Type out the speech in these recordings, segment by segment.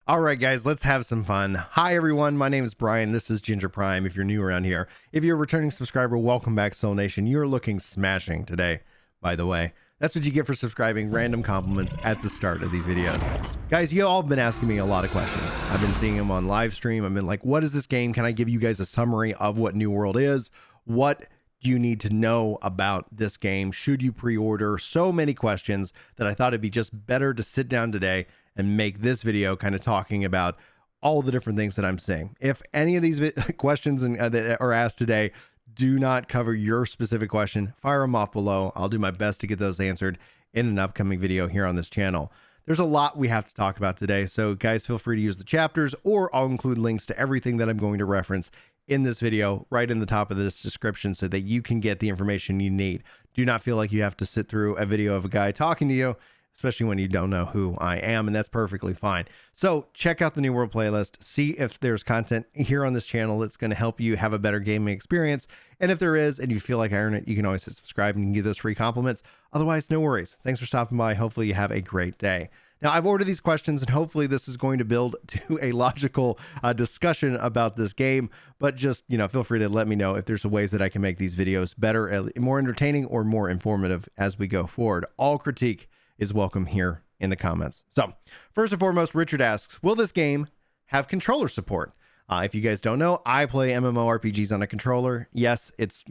All right, guys, let's have some fun. Hi, everyone. My name is Brian. This is Ginger Prime. If you're new around here, if you're a returning subscriber, welcome back, Soul Nation. You're looking smashing today, by the way. That's what you get for subscribing. Random compliments at the start of these videos. Guys, you all have been asking me a lot of questions. I've been seeing them on live stream. I've been like, what is this game? Can I give you guys a summary of what New World is? What do you need to know about this game? Should you pre-order? So many questions that I thought it'd be just better to sit down today and make this video kind of talking about all the different things that I'm seeing. If any of these questions that are asked today do not cover your specific question, fire them off below. I'll do my best to get those answered in an upcoming video here on this channel. There's a lot we have to talk about today, so guys, feel free to use the chapters, or I'll include links to everything that I'm going to reference in this video right in the top of this description so that you can get the information you need. Do not feel like you have to sit through a video of a guy talking to you, especially when you don't know who I am, and that's perfectly fine. So check out the New World playlist, see if there's content here on this channel that's going to help you have a better gaming experience. And if there is, and you feel like I earn it, you can always hit subscribe and you can get those free compliments. Otherwise, no worries. Thanks for stopping by. Hopefully you have a great day. Now, I've ordered these questions, and hopefully this is going to build to a logical discussion about this game. But just, feel free to let me know if there's ways that I can make these videos better, more entertaining, or more informative as we go forward. All critique is welcome here in the comments. So first and foremost, Richard asks, will this game have controller support? If you guys don't know, I play MMORPGs on a controller. Yes, it's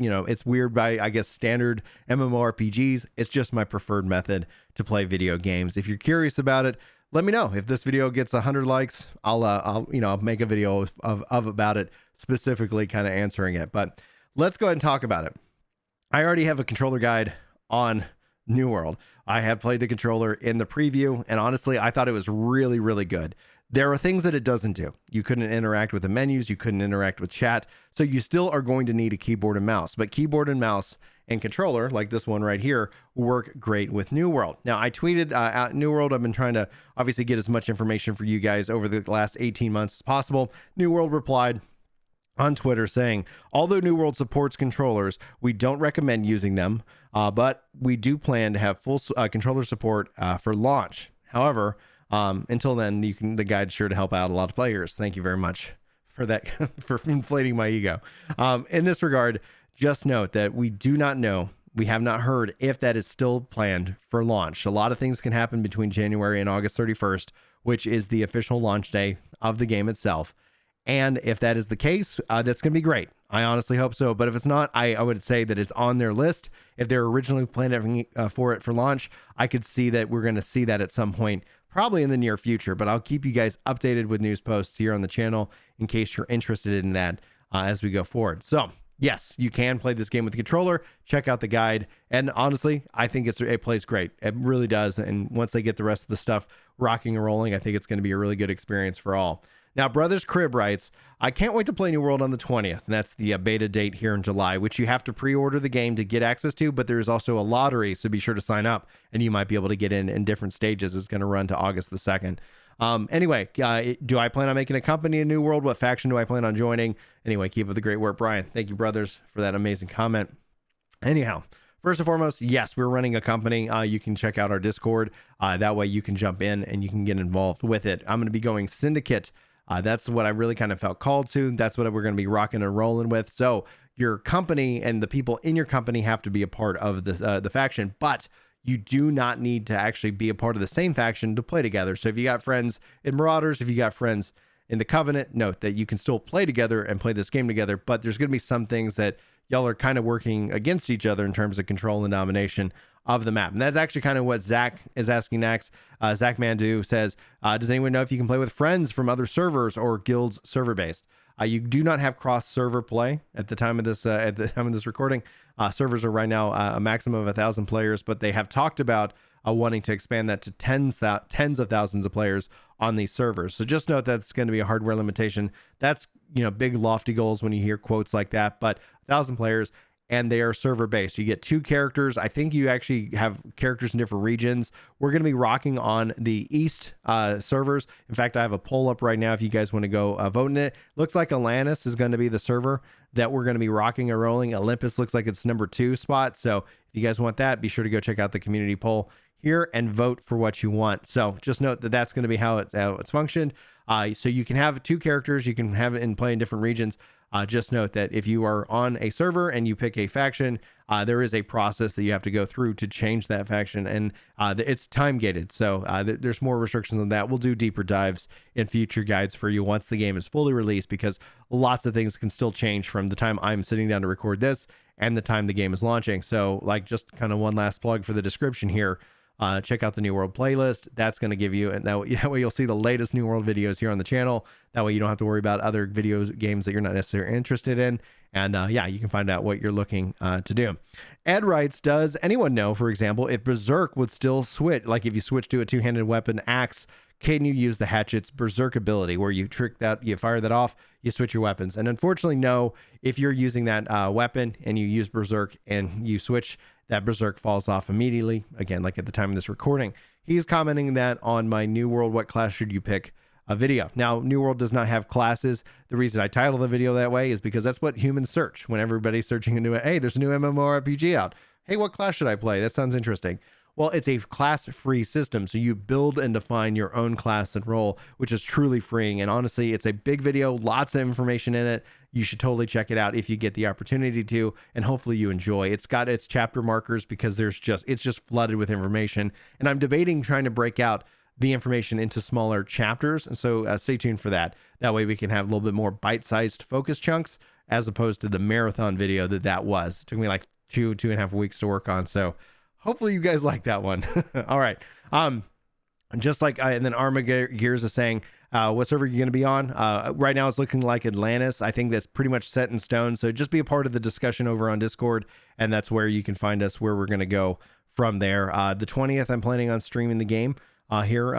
weird by, I guess, standard MMORPGs. It's just my preferred method to play video games. If you're curious about it, let me know. If this video gets 100 likes, I'll make a video of about it, specifically kind of answering it. But let's go ahead and talk about it. I already have a controller guide on New World. I have played the controller in the preview, and honestly, I thought it was really, really good. There are things that it doesn't do. You couldn't interact with the menus, you couldn't interact with chat, so you still are going to need a keyboard and mouse. But keyboard and mouse and controller, like this one right here, work great with New World. Now, I tweeted out New World. I've been trying to obviously get as much information for you guys over the last 18 months as possible. New World replied on Twitter saying, although New World supports controllers, we don't recommend using them, but we do plan to have full controller support for launch. However, until then, the guide's sure to help out a lot of players. Thank you very much for that, for inflating my ego. In this regard, just note that we do not know, we have not heard if that is still planned for launch. A lot of things can happen between January and August 31st, which is the official launch day of the game itself. And if that is the case, that's going to be great. I honestly hope so. But if it's not, I would say that it's on their list. If they're originally planning for it for launch, I could see that we're going to see that at some point, probably in the near future. But I'll keep you guys updated with news posts here on the channel in case you're interested in that as we go forward. So yes, you can play this game with the controller. Check out the guide. And honestly, I think it plays great. It really does. And once they get the rest of the stuff rocking and rolling, I think it's going to be a really good experience for all. Now, Brothers Crib writes, I can't wait to play New World on the 20th. And that's the beta date here in July, which you have to pre-order the game to get access to, but there's also a lottery, so be sure to sign up, and you might be able to get in different stages. It's going to run to August the 2nd. Anyway, do I plan on making a company in New World? What faction do I plan on joining? Anyway, keep up the great work, Brian. Thank you, brothers, for that amazing comment. Anyhow, first and foremost, yes, we're running a company. You can check out our Discord. That way you can jump in and you can get involved with it. I'm going to be going Syndicate. That's what I really kind of felt called to. That's what we're going to be rocking and rolling with. So your company and the people in your company have to be a part of the faction, but you do not need to actually be a part of the same faction to play together. So if you got friends in Marauders, if you got friends in the Covenant, note that you can still play together and play this game together, but there's going to be some things that y'all are kind of working against each other in terms of control and domination of the map. And that's actually kind of what Zach is asking next. Zach Mandu says, does anyone know if you can play with friends from other servers or guilds server based? You do not have cross server play at the time of this recording. Servers are right now a maximum of 1,000 players, but they have talked about wanting to expand that to tens of thousands of players on these servers. So just note that it's going to be a hardware limitation. That's, big lofty goals when you hear quotes like that, but 1,000 players, and they are server based. You get 2 characters. I think you actually have characters in different regions. We're going to be rocking on the East servers. In fact, I have a poll up right now if you guys want to go vote in it. Looks like Atlantis is going to be the server that we're going to be rocking and rolling. Olympus looks like it's number 2 spot. So if you guys want that, be sure to go check out the community poll here and vote for what you want. So just note that that's going to be how it's functioned. So you can have two characters, you can have it and play in different regions. Just note that if you are on a server and you pick a faction, there is a process that you have to go through to change that faction, and it's time gated. So there's more restrictions on that. We'll do deeper dives in future guides for you once the game is fully released, because lots of things can still change from the time I'm sitting down to record this and the time the game is launching. So like, just kind of one last plug for the description here. Check out the New World playlist. That's going to give you, and that way you'll see the latest New World videos here on the channel. That way you don't have to worry about other games that you're not necessarily interested in. And yeah, you can find out what you're looking to do. Ed writes, does anyone know, for example, if Berserk would still switch, like if you switch to a two-handed weapon axe, can you use the hatchet's Berserk ability where you fire that off, you switch your weapons? And unfortunately, no. If you're using that weapon and you use Berserk and you switch, that Berserk falls off immediately. Again, like at the time of this recording. He's commenting that on my New World, what class should you pick a video. Now, New World does not have classes. The reason I title the video that way is because that's what humans search when everybody's searching a new, hey, there's a new MMORPG out. Hey, what class should I play? That sounds interesting. Well, it's a class-free system, so you build and define your own class and role, which is truly freeing. And honestly, it's a big video, lots of information in it. You should totally check it out if you get the opportunity to, and hopefully you enjoy. It's got its chapter markers because it's just flooded with information. And I'm debating trying to break out the information into smaller chapters. And so stay tuned for that. That way we can have a little bit more bite-sized focus chunks as opposed to the marathon video that was. It took me like two and a half weeks to work on. So hopefully you guys like that one. All right. Just like, and then Armagears is saying, what server are you going to be on? Right now it's looking like Atlantis. I think that's pretty much set in stone. So just be a part of the discussion over on Discord, and that's where you can find us, where we're going to go from there. The 20th, I'm planning on streaming the game here.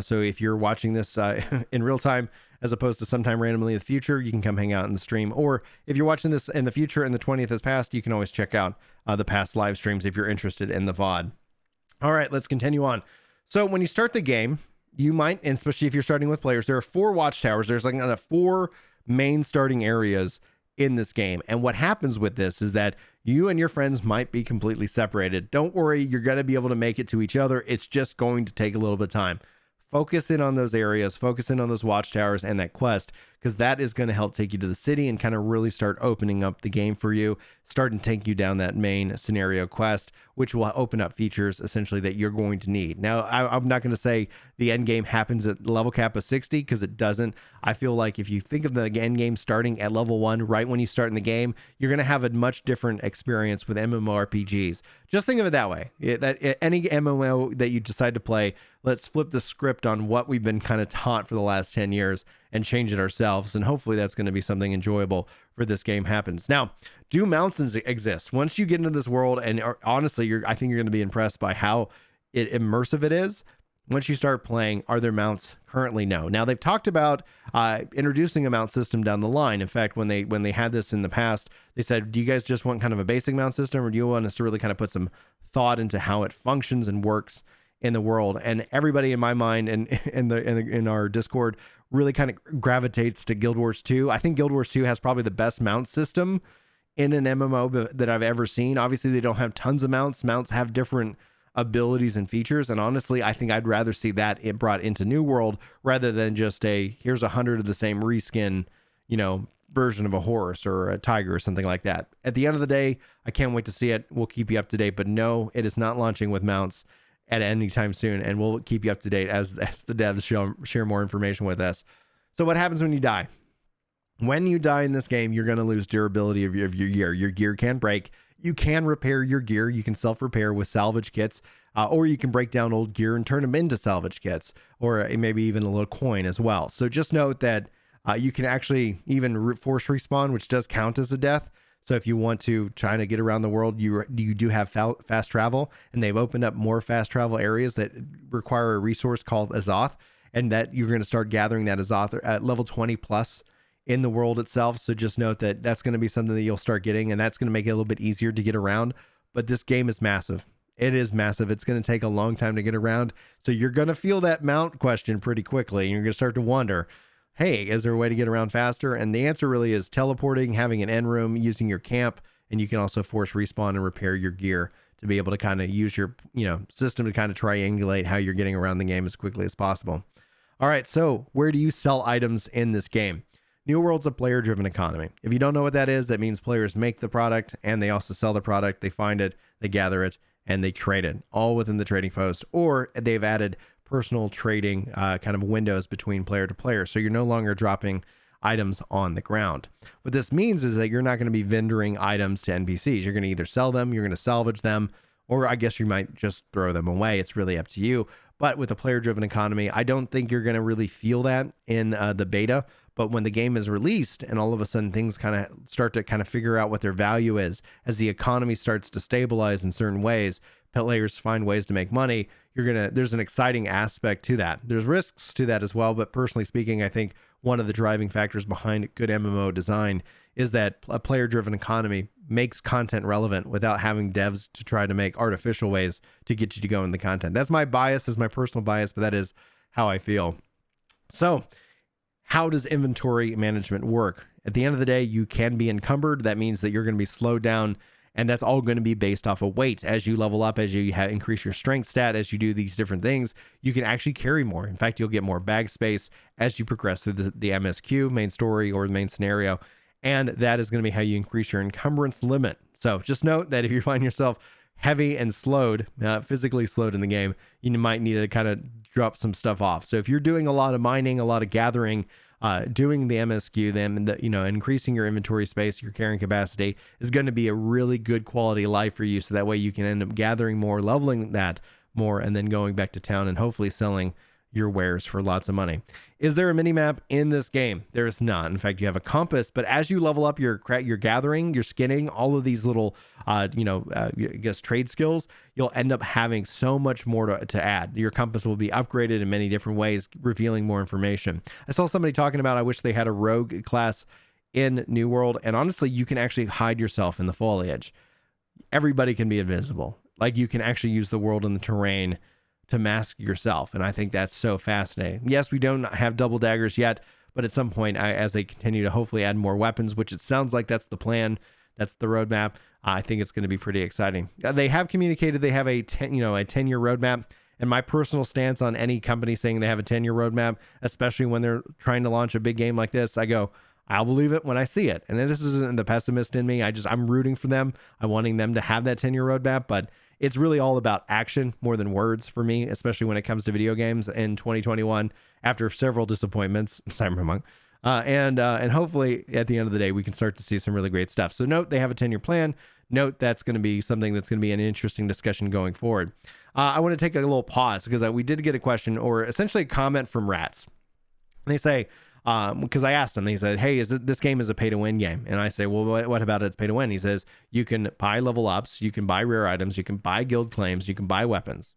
So if you're watching this in real time, as opposed to sometime randomly in the future, you can come hang out in the stream. Or if you're watching this in the future and the 20th has passed, you can always check out the past live streams if you're interested in the VOD. All right, let's continue on. So when you start the game, you might, and especially if you're starting with players, there are 4 watchtowers. There's like 4 main starting areas in this game. And what happens with this is that you and your friends might be completely separated. Don't worry, you're going to be able to make it to each other. It's just going to take a little bit of time. Focus in on those areas, focus in on those watchtowers and that quest, because that is going to help take you to the city and kind of really start opening up the game for you, start and take you down that main scenario quest, which will open up features essentially that you're going to need. Now, I'm not going to say the end game happens at level cap of 60, because it doesn't. I feel like if you think of the end game starting at level 1, right when you start in the game, you're going to have a much different experience with MMORPGs. Just think of it that way. Any MMO that you decide to play, let's flip the script on what we've been kind of taught for the last 10 years and change it ourselves. And hopefully that's going to be something enjoyable for this game happens. Now, do mounts exist? Once you get into this world, and honestly, I think you're going to be impressed by how immersive it is. Once you start playing, are there mounts? Currently, no. Now, they've talked about introducing a mount system down the line. In fact, when they had this in the past, they said, do you guys just want kind of a basic mount system, or do you want us to really kind of put some thought into how it functions and works in the world? And everybody in my mind and in our Discord really kind of gravitates to Guild Wars 2. I think Guild Wars 2 has probably the best mount system in an MMO that I've ever seen. Obviously, they don't have tons of mounts. Mounts have different abilities and features, and honestly, I think I'd rather see that it brought into New World rather than just here's 100 of the same reskin, version of a horse or a tiger or something like that. At the end of the day, I can't wait to see it. We'll keep you up to date, but no, it is not launching with mounts at any time soon, and we'll keep you up to date as the devs share more information with us. So what happens when you die? When you die in this game, you're going to lose durability of your gear. Your gear can break. You can repair your gear. You can self-repair with salvage kits, or you can break down old gear and turn them into salvage kits, or maybe even a little coin as well. So just note that you can actually even force respawn, which does count as a death. So if you want to try to get around the world, you do have fast travel, and they've opened up more fast travel areas that require a resource called Azoth, and that you're going to start gathering that Azoth at level 20 plus in the world itself. So just note that that's going to be something that you'll start getting, and that's going to make it a little bit easier to get around. But this game is massive. It is massive. It's going to take a long time to get around. So you're going to feel that mount question pretty quickly, and you're going to start to wonder, hey, is there a way to get around faster? And the answer really is teleporting, having an end room, using your camp, and you can also force respawn and repair your gear to be able to kind of use your system to kind of triangulate how you're getting around the game as quickly as possible. All right, so where do you sell items in this game? New World's a player-driven economy. If you don't know what that is, that means players make the product and they also sell the product. They find it, they gather it, and they trade it, all within the trading post. Or they've added personal trading kind of windows between player to player. So you're no longer dropping items on the ground. What this means is that you're not going to be vendoring items to NPCs. You're going to either sell them, you're going to salvage them, or I guess you might just throw them away. It's really up to you. But with a player-driven economy, I don't think you're going to really feel that in the beta. But when the game is released and all of a sudden things kind of start to kind of figure out what their value is, as the economy starts to stabilize in certain ways, players find ways to make money, there's an exciting aspect to that. There's risks to that as well. But personally speaking, I think one of the driving factors behind good MMO design is that a player-driven economy makes content relevant without having devs to try to make artificial ways to get you to go in the content. That's my bias, that's my personal bias, but that is how I feel. So how does inventory management work? At the end of the day, you can be encumbered. That means that you're going to be slowed down, and that's all going to be based off of weight. As you level up, as you increase your strength stat, as you do these different things, you can actually carry more. In fact, you'll get more bag space as you progress through the MSQ, main story, or the main scenario. And that is going to be how you increase your encumbrance limit. So just note that if you find yourself heavy and slowed, physically slowed in the game, you might need to kind of drop some stuff off. So if you're doing a lot of mining, a lot of gathering, doing the MSQ, then increasing your inventory space, your carrying capacity is going to be a really good quality of life for you. So that way you can end up gathering more, leveling that more, and then going back to town and hopefully selling your wares for lots of money. Is there a mini map in this game? There is not. In fact, you have a compass, but as you level up your gathering, your skinning, all of these little, I guess trade skills, you'll end up having so much more to add. Your compass will be upgraded in many different ways, revealing more information. I saw somebody talking about, I wish they had a rogue class in New World, and honestly, you can actually hide yourself in the foliage. Everybody can be invisible. Like, you can actually use the world and the terrain to mask yourself, and I think that's so fascinating. Yes, we don't have double daggers yet, but at some point, as they continue to hopefully add more weapons, which it sounds like that's the plan, that's the roadmap, I think it's going to be pretty exciting. They have communicated they have a 10-year roadmap, and my personal stance on any company saying they have a 10-year roadmap, especially when they're trying to launch a big game like this, I go, I'll believe it when I see it. And then this isn't the pessimist in me. I'm rooting for them. I'm wanting them to have that 10-year roadmap, but it's really all about action more than words for me, especially when it comes to video games in 2021 after several disappointments, Cyberpunk. And hopefully at the end of the day, we can start to see some really great stuff. So note, they have a 10-year plan. Note, that's going to be something that's going to be an interesting discussion going forward. I want to take a little pause because we did get a question, or essentially a comment from Rats. And they say, because I asked him, he said, hey, this game is a pay-to-win game? And I say, well, what about it's pay-to-win? He says, you can buy level ups, you can buy rare items, you can buy guild claims, you can buy weapons.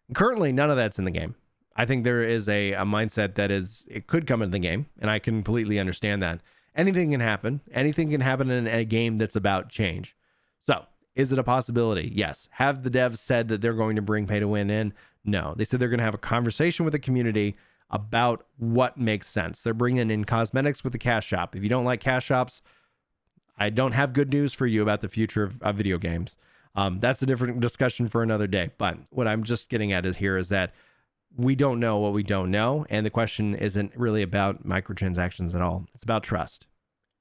And currently, none of that's in the game. I think there is a mindset that it could come into the game, and I completely understand that. Anything can happen. Anything can happen in a game that's about change. So, is it a possibility? Yes. Have the devs said that they're going to bring pay-to-win in? No. They said they're going to have a conversation with the community about what makes sense. They're bringing in cosmetics with the cash shop. If you don't like cash shops, I don't have good news for you about the future of video games. That's a different discussion for another day. But what I'm just getting at is that we don't know what we don't know. And the question isn't really about microtransactions at all. It's about trust.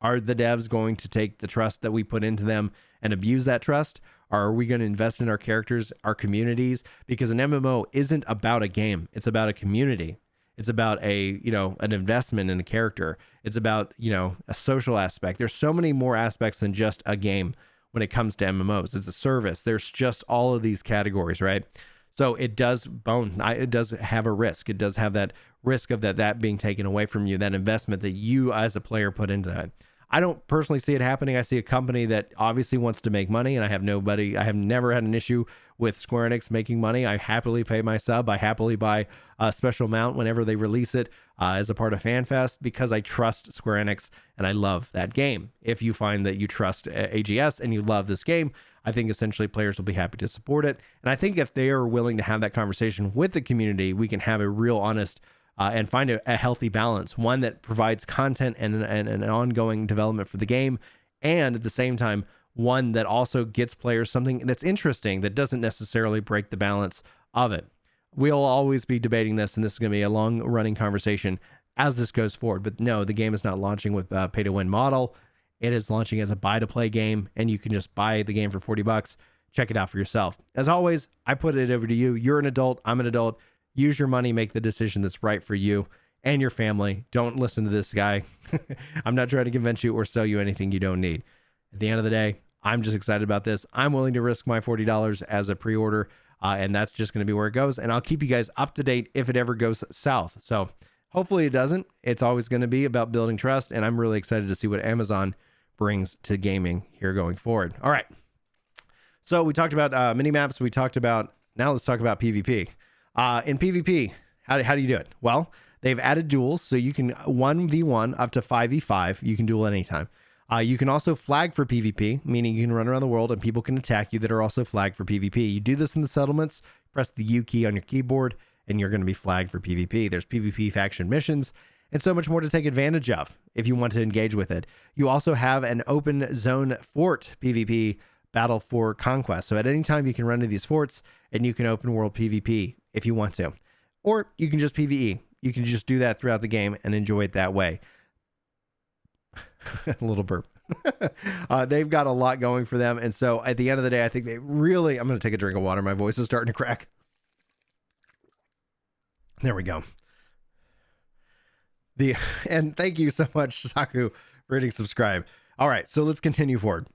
Are the devs going to take the trust that we put into them and abuse that trust? Or are we going to invest in our characters, our communities? Because an MMO isn't about a game. It's about a community. It's about an investment in a character. It's about, a social aspect. There's so many more aspects than just a game when it comes to MMOs. It's a service. There's just all of these categories, right? So it does have a risk. It does have that risk of that being taken away from you, that investment that you as a player put into that. I don't personally see it happening. I see a company that obviously wants to make money, and I have never had an issue with Square Enix making money. I happily pay my sub. I happily buy a special amount whenever they release it as a part of FanFest, because I trust Square Enix and I love that game. If you find that you trust AGS and you love this game, I think essentially players will be happy to support it. And I think if they are willing to have that conversation with the community, we can have a real honest and find a healthy balance, one that provides content and an ongoing development for the game, and at the same time, one that also gets players something that's interesting, that doesn't necessarily break the balance of it. we'll always be debating this, and this is going to be a long running conversation as this goes forward. But no, the game is not launching with a pay to win model. It is launching as a buy to play game, and you can just buy the game for $40. Check it out for yourself. As always, I put it over to you. You're an adult. I'm an adult. Use your money, make the decision that's right for you and your family. Don't listen to this guy. I'm not trying to convince you or sell you anything you don't need. At the end of the day, I'm just excited about this. I'm willing to risk my $40 as a pre-order, and that's just going to be where it goes. And I'll keep you guys up to date if it ever goes south. So hopefully it doesn't. It's always going to be about building trust, and I'm really excited to see what Amazon brings to gaming here going forward. All right. So we talked about mini maps. We talked about, now let's talk about PvP. In PvP, how do you do it? Well, they've added duels, so you can 1v1 up to 5v5. You can duel anytime. You can also flag for PvP, meaning you can run around the world and people can attack you that are also flagged for PvP. You do this in the settlements, press the U key on your keyboard, and you're going to be flagged for PvP. There's PvP faction missions and so much more to take advantage of if you want to engage with it. You also have an open zone fort PvP battle for conquest. So at any time you can run to these forts and you can open world PvP if you want to. Or you can just PvE. You can just do that throughout the game and enjoy it that way. A little burp. They've got a lot going for them. And so at the end of the day, I think they really, I'm going to take a drink of water. My voice is starting to crack. There we go. And thank you so much, Saku, for hitting subscribe. All right, so let's continue forward.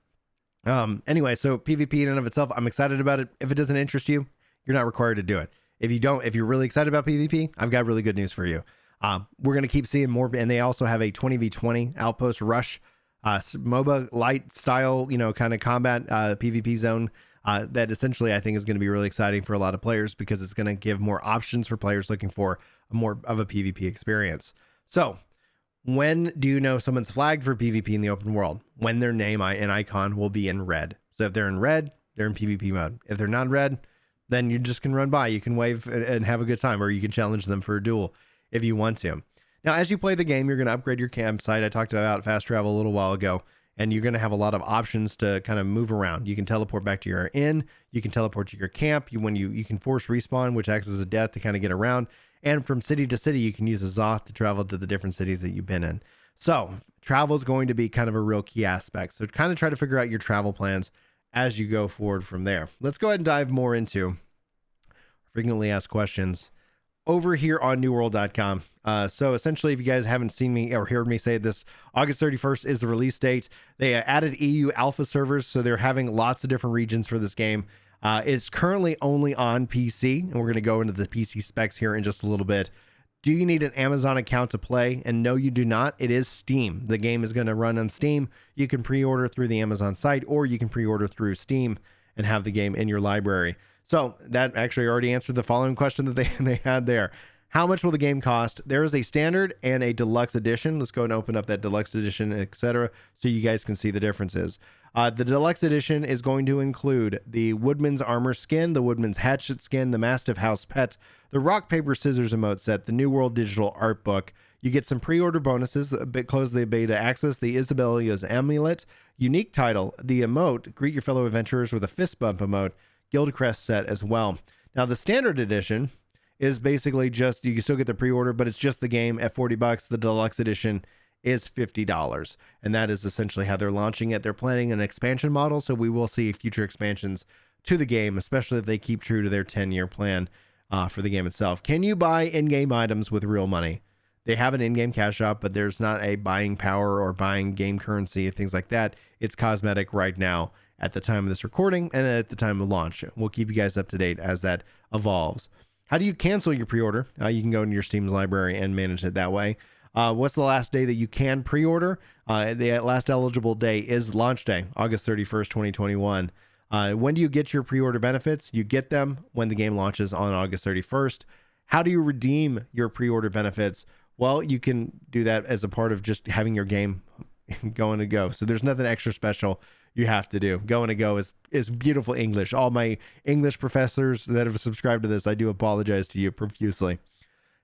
Anyway, so PvP in and of itself, I'm excited about it. If it doesn't interest you, you're not required to do it. If you're really excited about PvP, I've got really good news for you. We're going to keep seeing more, and they also have a 20v20 outpost rush, MOBA light style, kind of combat PvP zone that essentially I think is going to be really exciting for a lot of players because it's going to give more options for players looking for more of a PvP experience. So when do you know someone's flagged for PvP in the open world? When their name and icon will be in red. So if they're in red, they're in PvP mode. If they're not red, then you just can run by. You can wave and have a good time, or you can challenge them for a duel if you want to. Now, as you play the game, you're going to upgrade your campsite. I talked about fast travel a little while ago, and you're going to have a lot of options to kind of move around. You can teleport back to your inn. You can teleport to your camp. You can force respawn, which acts as a death to kind of get around. And from city to city, you can use a Zoth to travel to the different cities that you've been in. So travel is going to be kind of a real key aspect. So kind of try to figure out your travel plans as you go forward from there. Let's go ahead and dive more into frequently asked questions over here on newworld.com. So essentially, if you guys haven't seen me or heard me say this, August 31st is the release date. They added EU alpha servers, so they're having lots of different regions for this game. It's currently only on PC, and we're going to go into the PC specs here in just a little bit. Do you need an Amazon account to play? And no, you do not. It is Steam. The game is going to run on Steam. You can pre-order through the Amazon site, or you can pre-order through Steam and have the game in your library. So that actually already answered the following question that they had there. How much will the game cost? There is a standard and a deluxe edition. Let's go and open up that deluxe edition, etc., so you guys can see the differences. The deluxe edition is going to include the Woodman's Armor skin, the Woodman's Hatchet skin, the Mastiff House pet, the Rock, Paper, Scissors emote set, the New World digital art book. You get some pre-order bonuses, a bit close to the beta access, the Isabelia's amulet, unique title, the emote, greet your fellow adventurers with a fist bump emote, Guildcrest set as well. Now the standard edition is basically just, you can still get the pre-order, but it's just the game at $40. The deluxe edition is $50. And that is essentially how they're launching it. They're planning an expansion model, so we will see future expansions to the game, especially if they keep true to their 10-year plan for the game itself. Can you buy in-game items with real money? They have an in-game cash shop, but there's not a buying power or buying game currency and things like that. It's cosmetic right now at the time of this recording and at the time of launch. We'll keep you guys up to date as that evolves. How do you cancel your pre-order? You can go into your Steam's library and manage it that way. What's the last day that you can pre-order? The last eligible day is launch day, August 31st, 2021. When do you get your pre-order benefits? You get them when the game launches on August 31st. How do you redeem your pre-order benefits? Well, you can do that as a part of just having your game going to go. So there's nothing extra special you have to do. Going to go is beautiful English. All my English professors that have subscribed to this, I do apologize to you profusely.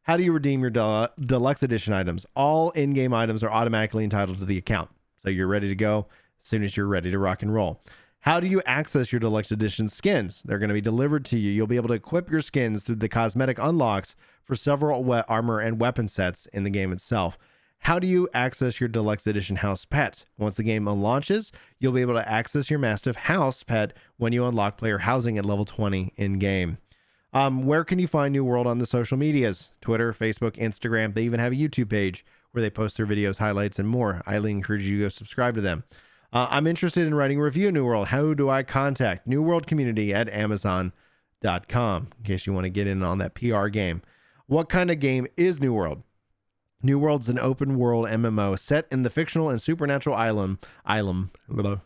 How do you redeem your deluxe edition items? All in-game items are automatically entitled to the account. So you're ready to go as soon as you're ready to rock and roll. How do you access your deluxe edition skins? They're going to be delivered to you. You'll be able to equip your skins through the cosmetic unlocks for several armor and weapon sets in the game itself. How do you access your deluxe edition house pet? Once the game launches, you'll be able to access your mastiff house pet when you unlock player housing at level 20 in game. Where can you find New World on the social medias? Twitter, Facebook, Instagram. They even have a YouTube page where they post their videos, highlights, and more. I highly encourage you to go subscribe to them. I'm interested in writing a review of New World. How do I contact New World Community at Amazon.com in case you want to get in on that PR game? What kind of game is New World? New World's an open world MMO set in the fictional and supernatural island of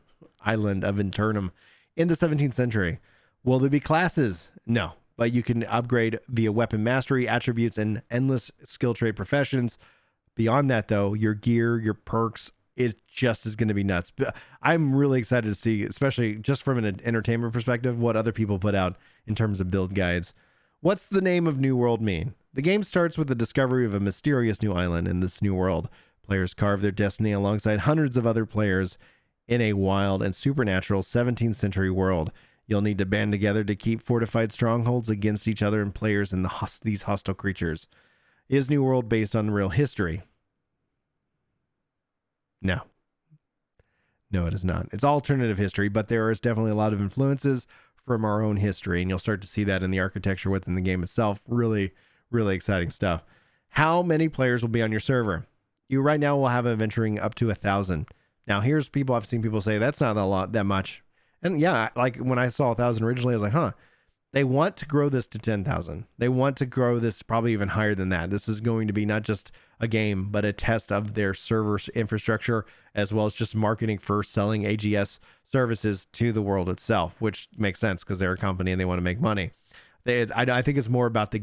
Internum in the 17th century. Will there be classes? No, but you can upgrade via weapon mastery, attributes, and endless skill trade professions. Beyond that, though, your gear, your perks, it just is going to be nuts. I'm really excited to see, especially just from an entertainment perspective, what other people put out in terms of build guides. What's the name of New World mean? The game starts with the discovery of a mysterious new island in this new world. Players carve their destiny alongside hundreds of other players in a wild and supernatural 17th century world. You'll need to band together to keep fortified strongholds against each other and players and these hostile creatures. Is New World based on real history? No. No, it is not. It's alternative history, but there is definitely a lot of influences from our own history, and you'll start to see that in the architecture within the game itself. Really, really exciting stuff. How many players will be on your server? You right now will have venturing up to 1,000. Now, here's people I've seen people say that's not that much. And yeah, like when I saw 1,000 originally, I was like, huh. They want to grow this to 10,000. They want to grow this probably even higher than that. This is going to be not just a game, but a test of their server infrastructure, as well as just marketing for selling AGS services to the world itself, which makes sense because they're a company and they want to make money. I think it's more about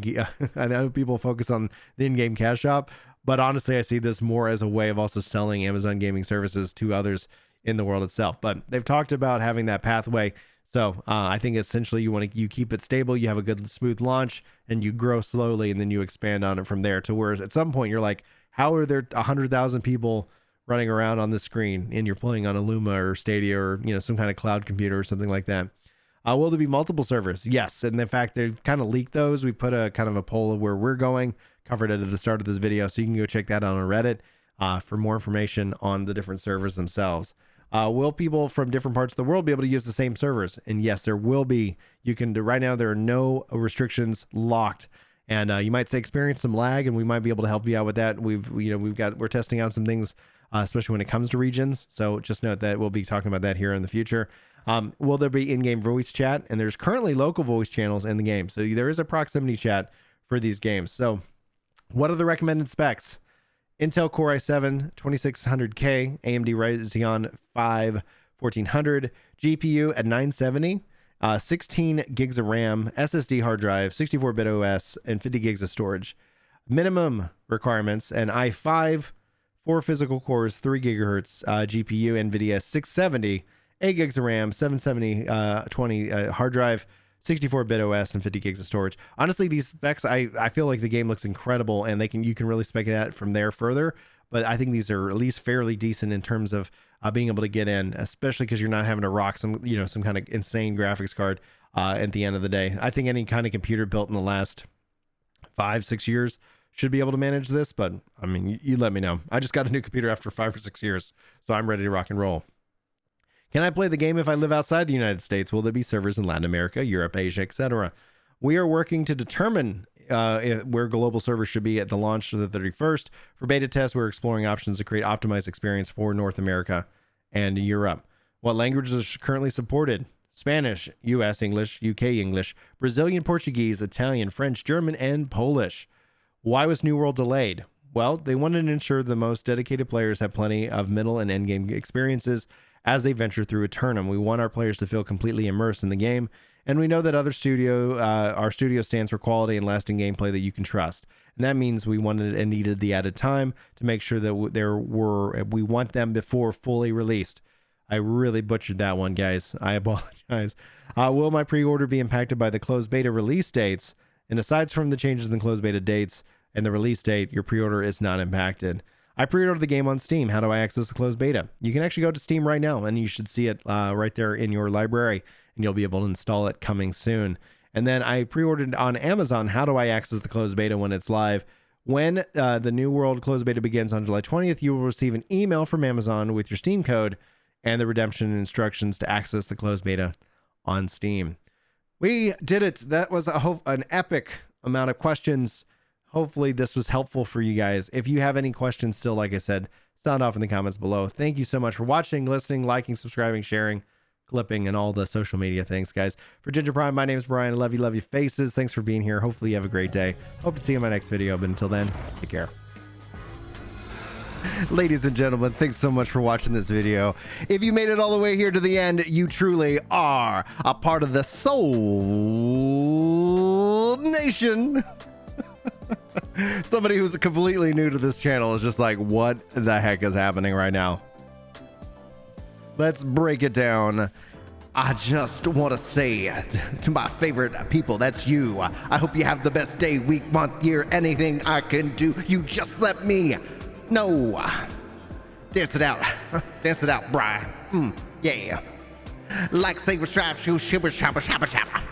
I know people focus on the in-game cash shop, but honestly, I see this more as a way of also selling Amazon gaming services to others in the world itself. But they've talked about having that pathway. So I think essentially you keep it stable, you have a good smooth launch, and you grow slowly, and then you expand on it from there to where at some point you're like, how are there 100,000 people running around on the screen and you're playing on a Luma or Stadia or some kind of cloud computer or something like that? Will there be multiple servers? Yes, and in fact they've kind of leaked those. We put a kind of a poll of where we're going, covered it at the start of this video, so you can go check that out on Reddit for more information on the different servers themselves. Will people from different parts of the world be able to use the same servers? And yes, there will be. You can do right now. There are no restrictions locked, and you might experience some lag, and we might be able to help you out with that. We're testing out some things, especially when it comes to regions. So just note that we'll be talking about that here in the future. Will there be in-game voice chat? And there's currently local voice channels in the game, so there is a proximity chat for these games. So, what are the recommended specs? Intel Core i7 2600K, AMD Ryzen 5 1400, GPU at 970, 16 gigs of RAM, SSD hard drive, 64-bit OS, and 50 gigs of storage. Minimum requirements: an i5, 4 physical cores, 3 gigahertz GPU, NVIDIA 670, 8 gigs of RAM, 770 20 hard drive, 64-bit OS, and 50 gigs of storage. Honestly, these specs, I feel like the game looks incredible, and you can really spec it out from there further. But I think these are at least fairly decent in terms of being able to get in, especially because you're not having to rock some kind of insane graphics card at the end of the day. I think any kind of computer built in the last 5-6 years should be able to manage this. But I mean, you let me know. I just got a new computer after 5 or 6 years, so I'm ready to rock and roll. Can I play the game if I live outside the United States? Will there be servers in Latin America, Europe, Asia, etc.? We are working to determine where global servers should be at the launch of the 31st. For beta tests, we're exploring options to create optimized experience for North America and Europe. What languages are currently supported? Spanish, US English, UK English, Brazilian Portuguese, Italian, French, German, and Polish. Why was New World delayed? Well, they wanted to ensure the most dedicated players have plenty of middle and end game experiences as they venture through Eternum. We want our players to feel completely immersed in the game, and we know that our studio stands for quality and lasting gameplay that you can trust. And that means we wanted and needed the added time to make sure that we want them before fully released. I really butchered that one, guys. I apologize. Will my pre-order be impacted by the closed beta release dates? And aside from the changes in closed beta dates and the release date, your pre-order is not impacted. I pre-ordered the game on Steam. How do I access the closed beta? You can actually go to Steam right now, and you should see it right there in your library, and you'll be able to install it coming soon. And then I pre-ordered on Amazon. How do I access the closed beta when it's live? When the New World closed beta begins on July 20th, you will receive an email from Amazon with your Steam code and the redemption instructions to access the closed beta on Steam. We did it. That was an epic amount of questions. Hopefully this was helpful for you guys. If you have any questions still, like I said, sound off in the comments below. Thank you so much for watching, listening, liking, subscribing, sharing, clipping, and all the social media things, guys. For Ginger Prime, my name is Brian. I love you faces. Thanks for being here. Hopefully you have a great day. Hope to see you in my next video, but until then, take care. Ladies and gentlemen, thanks so much for watching this video. If you made it all the way here to the end, you truly are a part of the Soul Nation. Somebody who's completely new to this channel is just like, what the heck is happening right now? Let's break it down. I just want to say to my favorite people, that's you. I hope you have the best day, week, month, year, anything I can do. You just let me know. Dance it out. Dance it out, Brian. Yeah. Like, say, subscribe, shoot, shibber, shabba, shabba, shabba.